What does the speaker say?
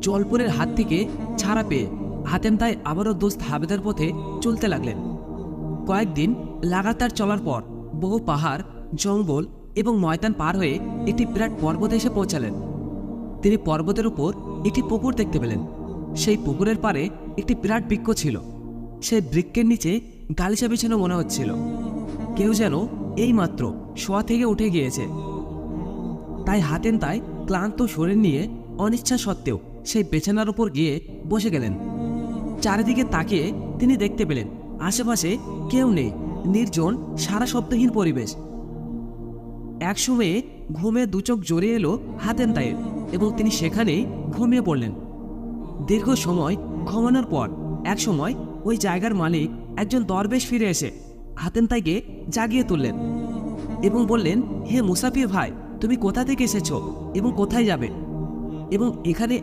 জলপুরের হাত থেকে ছাড়া পেয়ে হাতেম তাই আবারও দোস্ত হাবেদার পথে চলতে লাগলেন। কয়েকদিন লাগাতার চলার পর বহু পাহাড়, জঙ্গল এবং ময়দান পার হয়ে একটি বিরাট পর্বতে এসে পৌঁছালেন। তিনি পর্বতের উপর একটি পুকুর দেখতে পেলেন। সেই পুকুরের পাড়ে একটি বিরাট বৃক্ষ ছিল। সেই বৃক্ষের নিচে গালিচা বিছানো মনে হচ্ছিল। কেউ যেন এইমাত্র শোয়া থেকে উঠে গিয়েছে। তাই হাতেম তাই ক্লান্ত শরীর নিয়ে অনিচ্ছা সত্ত্বেও সেই বিছানার উপর গিয়ে বসে গেলেন। চারিদিকে তাকিয়ে তিনি দেখতে পেলেন আশেপাশে কেউ নেই, নির্জন, সারা শব্দহীন পরিবেশ। একসময়ে ঘুমে দু চোখ জড়িয়ে এলো হাতেম তাইয়ের এবং তিনি সেখানেই ঘুমিয়ে পড়লেন। দীর্ঘ সময় ঘুমানোর পর এক সময় ওই জায়গার মালিক একজন দরবেশ ফিরে এসে হাতেম তাইকে জাগিয়ে তুললেন এবং বললেন, হে মুসাফির ভাই, তুমি কোথা থেকে এসেছো এবং কোথায় যাবে এবং এখানে